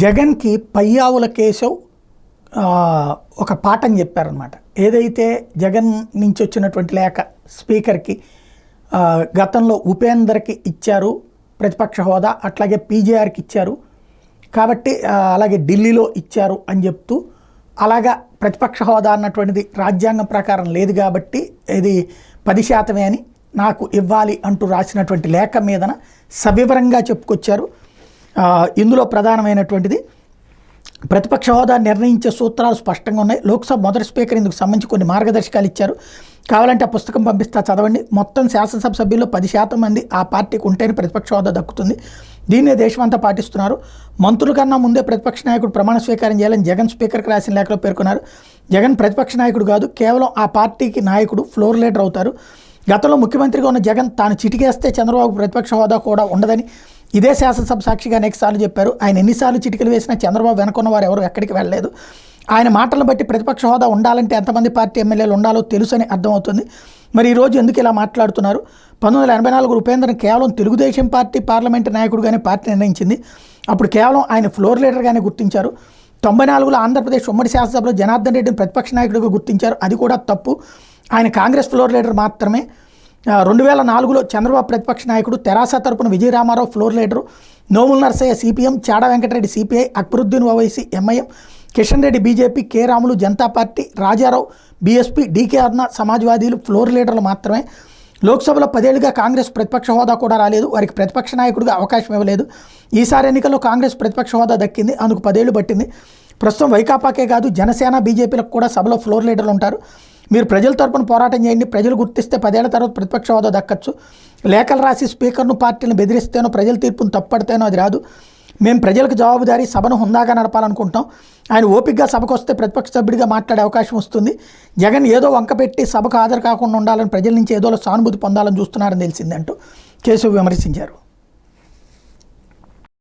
జగన్కి పయ్యావుల కేశవ్ ఒక పాఠం చెప్పారనమాట. ఏదైతే జగన్ నుంచి వచ్చినటువంటి లేఖ స్పీకర్కి గతంలో ఉపేందర్కి ఇచ్చారు ప్రతిపక్ష హోదా, అట్లాగే పీజేఆర్కి ఇచ్చారు కాబట్టి అలాగే ఢిల్లీలో ఇచ్చారు అని చెప్తూ, అలాగా ప్రతిపక్ష హోదా అన్నటువంటిది రాజ్యాంగం ప్రకారం లేదు కాబట్టి ఇది 10% అని నాకు ఇవ్వాలి అంటూ రాసినటువంటి లేఖ మీదన సవివరంగా చెప్పుకొచ్చారు. ఇందులో ప్రధానమైనటువంటిది ప్రతిపక్ష హోదా నిర్ణయించే సూత్రాలు స్పష్టంగా ఉన్నాయి. లోక్సభ మొదటి స్పీకర్ ఇందుకు సంబంధించి కొన్ని మార్గదర్శకాలు ఇచ్చారు. కావాలంటే ఆ పుస్తకం పంపిస్తా, చదవండి. మొత్తం శాసనసభ సభ్యుల్లో 10% మంది ఆ పార్టీకి ఉంటేనే ప్రతిపక్ష హోదా దక్కుతుంది. దీన్నే దేశమంతా పాటిస్తున్నారు. మంత్రుల కన్నా ముందే ప్రతిపక్ష నాయకుడు ప్రమాణ స్వీకారం చేయాలని జగన్ స్పీకర్కి రాసిన లేఖలో పేర్కొన్నారు. జగన్ ప్రతిపక్ష నాయకుడు కాదు, కేవలం ఆ పార్టీకి నాయకుడు, ఫ్లోర్ లీడర్ అవుతారు. గతంలో ముఖ్యమంత్రిగా ఉన్న జగన్ తాను చిటికేస్తే చంద్రబాబు ప్రతిపక్ష హోదా కూడా ఉండదని ఇదే శాసనసభ సాక్షిగా అనేకసార్లు చెప్పారు. ఆయన ఎన్నిసార్లు చిటికలు వేసినా చంద్రబాబు వెనుకున్న వారు ఎవరు ఎక్కడికి వెళ్ళలేదు. ఆయన మాటలను బట్టి ప్రతిపక్ష హోదా ఉండాలంటే ఎంతమంది పార్టీ ఎమ్మెల్యేలు ఉండాలో తెలుసని అర్థమవుతుంది. మరి ఈరోజు ఎందుకు ఇలా మాట్లాడుతున్నారు? 1984 ఉపేందర్ని కేవలం తెలుగుదేశం పార్టీ పార్లమెంటు నాయకుడుగానే పార్టీ నిర్ణయించింది. అప్పుడు కేవలం ఆయన ఫ్లోర్ లీడర్గానే గుర్తించారు. 94లో ఆంధ్రప్రదేశ్ ఉమ్మడి శాసనసభలో జనార్దన్ రెడ్డిని ప్రతిపక్ష నాయకుడిగా గుర్తించారు. అది కూడా తప్పు. ఆయన కాంగ్రెస్ ఫ్లోర్ లీడర్ మాత్రమే. 2004లో చంద్రబాబు ప్రతిపక్ష నాయకుడు, తెరాస తరపున Vijaya Rama Rao floor leader, Nomula Narsaiah CPM, Chada Venkat Reddy CPI, Akbaruddin Owaisi MIM, Kishan Reddy BJP, K Ramulu Janata party, Raja Rao BSP, DK Aruna సమాజ్వాదీలు ఫ్లోర్ లీడర్లు మాత్రమే. లోక్సభలో 10 ఏళ్లుగా కాంగ్రెస్ ప్రతిపక్ష హోదా కూడా రాలేదు. వారికి ప్రతిపక్ష నాయకుడిగా అవకాశం ఇవ్వలేదు. ఈసారి ఎన్నికల్లో కాంగ్రెస్ ప్రతిపక్ష హోదా దక్కింది. అందుకు 10 ఏళ్లు పట్టింది. ప్రస్తుతం వైకాపాకే కాదు, జనసేన బీజేపీలకు కూడా సభలో ఫ్లోర్ లీడర్లు ఉంటారు. మీరు ప్రజల తరపున పోరాటం చేయండి. ప్రజలు గుర్తిస్తే 10 ఏళ్ల తర్వాత ప్రతిపక్ష హోదా దక్కచ్చు. లేఖలు రాసి స్పీకర్ను, పార్టీని బెదిరిస్తేనో, ప్రజల తీర్పును తప్పడితేనో అది రాదు. మేము ప్రజలకు జవాబుదారీ, సభను హుందాగా నడపాలనుకుంటాం. ఆయన ఓపికగా సభకు వస్తే ప్రతిపక్ష సభ్యుడిగా మాట్లాడే అవకాశం వస్తుంది. జగన్ ఏదో వంకపెట్టి సభకు హాజరు కాకుండా ఉండాలని, ప్రజల నుంచి ఏదో సానుభూతి పొందాలని చూస్తున్నారని తెలిసిందంటూ కేశవ్ విమర్శించారు.